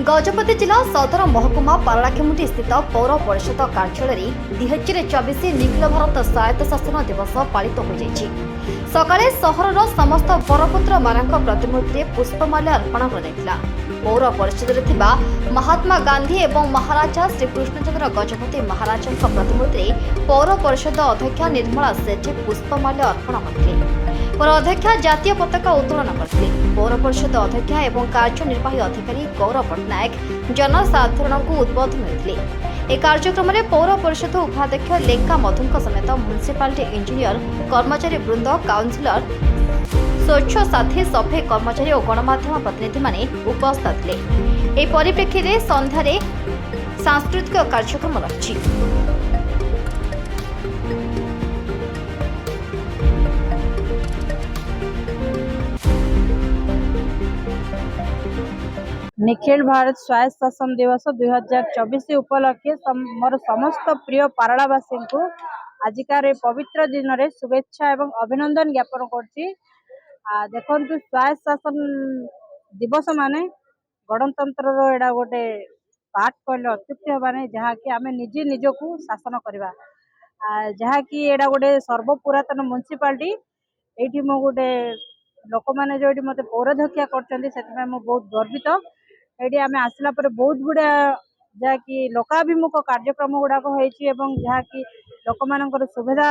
गजपति जिला सदर महकुमा पारलाखेमुंडी स्थित पौर परिषद कार्यालय 2024 निखिल भारत स्वायत्त शासन दिवस पालित हो सकाळे सहरर समस्त बरपुत्र मानक प्रतिमूर्ति पुष्पमाल्य अर्पण कर पौर परिषद महात्मा गांधी एवं महाराजा श्रीकृष्णचंद्र गजपति महाराज प्रतिमूर्ति पौर परिषद अध्यक्षा निर्मला सेठी पुष्पमाल्य अर्पण करते पर अध्यक्षा जातीय पताका उत्तोलन करते। पौर परिषद अध्यक्षा एवं कार्यनिर्वाही अधिकारी गौरव पट्टनायक जनसाधारण को उद्बोधन देते। कार्यक्रम में पौर परिषद उपाध्यक्ष लेखा मधु समेत म्युनिसिपालिटी इंजीनियर कर्मचारी वृंद काउंसिलर स्वच्छ साथी सफाई कर्मचारी और गणमाध्यम प्रतिनिधि माने उपस्थित थे। परिप्रेक्षी में संध्यारे सांस्कृतिक कार्यक्रम रही। निखिल भारत स्वायत्त शासन दिवस 2024 उपलक्षे मोर समस्त प्रिय पारलावासी को आजिकार पवित्र दिन में शुभेच्छा एवं अभिनंदन ज्ञापन करछि। देखंतु स्वायत्त शासन दिवस माने गणतंत्र रो एडा गोटे पार्ट कहले अत्युक्ति हेबाने जहा कि आमे निजे निजको शासन करबा जहा कि एडा गोटे सर्वपुरातन म्युनिसिपालिटी एठी मो गोटे लोक माने जोटी मते पौराध्यक्षा करछन्ती सेति मो बहुत गर्वित। एटी आमे आसला पर बहुत गुडा जहाँकि लोकाभिमुख कार्यक्रम गुड़ाक जहाँकि लोक मानकर सुविधा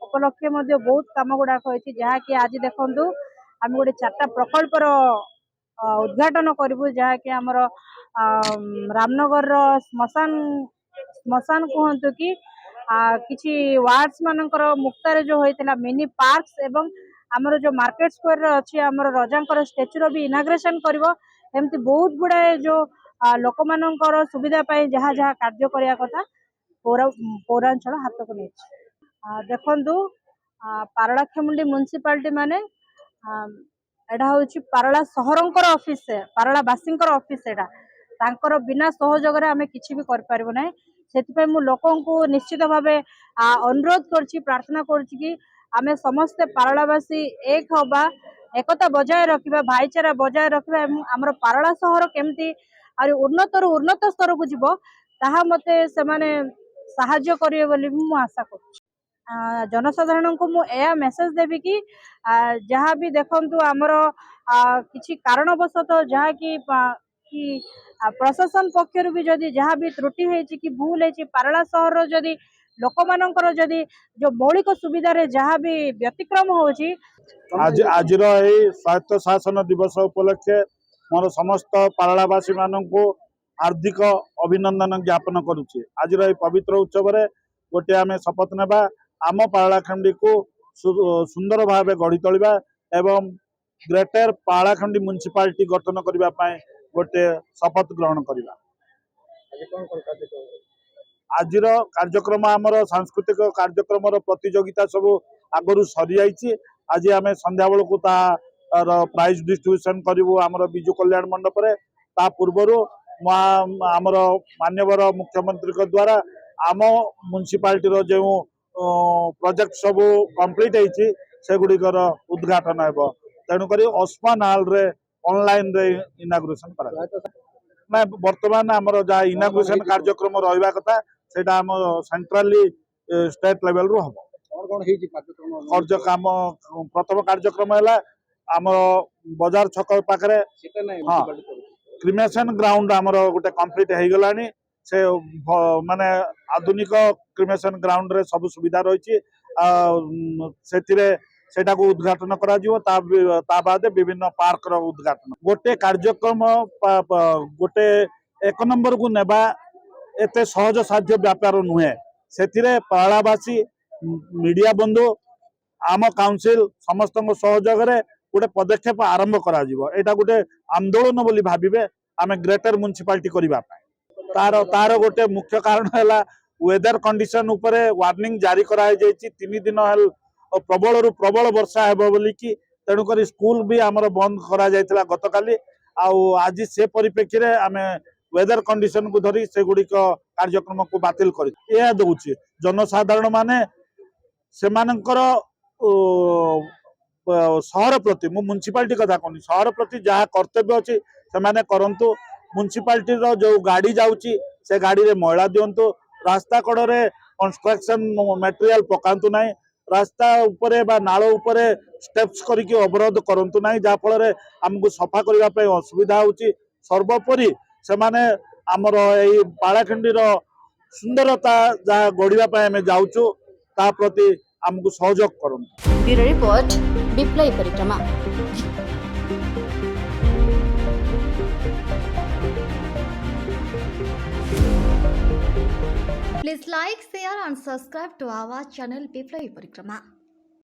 उपलक्षे बहुत कम गुड़ाक जहाँकि आज देखु आम गोटे 4टा प्रकल्पर उद्घाटन करूँ जहाँकि आमर रामनगर श्मशान कहतु कि किसी वार्ड्स मानकर मुक्तार जो होता मिनी पार्क्स एवं आमर जो मार्केट स्क्वायर अच्छी आमर रजांकर स्टेच्यू भी इनाग्रेशन करिवो। एमती बहुत गुड़ाए जो लोक मानकर सुविधा पाई जहाँ जहाँ कार्य करने कथा पौरांचल हाथ को नहीं देखु पारलाखेमुंडी म्युनिसिपालिटी माने एडा हूँ पारला सहरंकर ऑफिस पारलावासी ऑफिस एडा तांकर बिना सहयोग आम किसी भी कर ना से लोकों को निश्चित भाव अनुरोध कर प्रार्थना कि आमे समस्ते पारलावासी एक हवा एकता बजाय रखा भाईचारा बजाय रखा आमर पारला सहर केमती उन्नत स्तर को जीव ताहा मते सेमाने साहाय्य करिवे बोली मु आशा कर जनसाधारण को मु एया मेसेज देबी कि जहाँ भी देखंतु आमर किछि कारणवशत जहाँ कि प्रशासन पक्षर भी जदि जहाँ भी त्रुटि होइछि कि भूल होइछि पारला सहर जदि लोक मानकर जदि जो मौलिक सुविधा रे जहाँ भी व्यतिक्रम होछि आज स्वायत्त शासन दिवस उपलक्षे मोर समस्त पारलावासी मानू हार्दिक अभिनंदन ज्ञापन करुच्ची। आज पवित्र उत्सव गोटे आम शपथ नेबा आम पारलाखेमुंडी को सुंदर भाव गढ़ी तोलिबा एवं ग्रेटर पारलाखेमुंडी म्युनिसिपालिटी गठन करने गोटे शपथ ग्रहण करवा। आज कार्यक्रम आमर सांस्कृतिक कार्यक्रम प्रतियोगिता सब आगु सरी जाइए। आज आम संध्या बेलू तार प्राइज डिस्ट्रीब्यूशन करूँ आमर विजु कल्याण मंडप ता पूर्वर आमर माननीय मुख्यमंत्री द्वारा आम म्युनिसिपालिटी जो प्रोजेक्ट सब कंप्लीट होती से गुड़िकर उद्घाटन हो तेणुक ओस्मान हॉल रे ऑनलाइन रे इनागुरेशन ना बर्तमान आमर जहाँ इनागुरेशन कार्यक्रम रहा कथा से सेंट्राली स्टेट लेवल रू हम कार्यक्रम प्रथम कार्यक्रम है आम बजार छक पाखे हाँ क्रिमेशन ग्राउंड आमर गोटे कंप्लीट हो गलानी से माने आधुनिक क्रिमेशन ग्राउंड रे सब सुविधा रही सेटा को उद्घाटन करा बाद विभिन्न पार्क रो उद्घाटन गोटे कार्यक्रम गोटे 1 नंबर को नेबा एते सहज साध्य व्यापार नुहे से पारलावासी मीडिया बंधु आम काउंसिल समस्त सहयोग गोटे पदक्षेप आरंभ करा एटा गोटे आंदोलन बोली भाविबे आम ग्रेटर म्युनिसिपालिटी करबा तार गोटे मुख्य कारण है वेदर कंडीशन उपरे वार्निंग जारी करा 3 दिन प्रबल रु प्रबल वर्षा हेबो बोली कि तेणुक स्कूल भी आमर बंद करा जायतिला गतकाली आज से परिप्रेक्षी रे आम वेदर कंडीशन को धरी से गुड़िक कार्यक्रम को बातिल कर दौर जनसाधारण माने से सहर प्रति मु म्युनिसिपालिटी कथा कहनी सहर प्रति जहाँ कर्तव्य अच्छी से करंतु म्युनिसिपालिटी जो गाड़ी जाऊँगी से गाड़ी रे मैला दिंतु रास्ता कड़े कंस्ट्रक्शन मटेरियल पकातु ना रास्ता उपरे बा नाल उपरे स्टेप्स करके अवरोध करंतु ना जहाँफल आमको सफा करने असुविधा होची सर्वोपरि से माने आमर यही पालाखिंडी सुंदरता जहाँ गढ़ा आम जाऊँ ता प्रति आमको सहयोग करंतु। ब्यूरो रिपोर्ट विप्लवी परिक्रमा। Please like, share and subscribe to our channel Biplay Parikrama.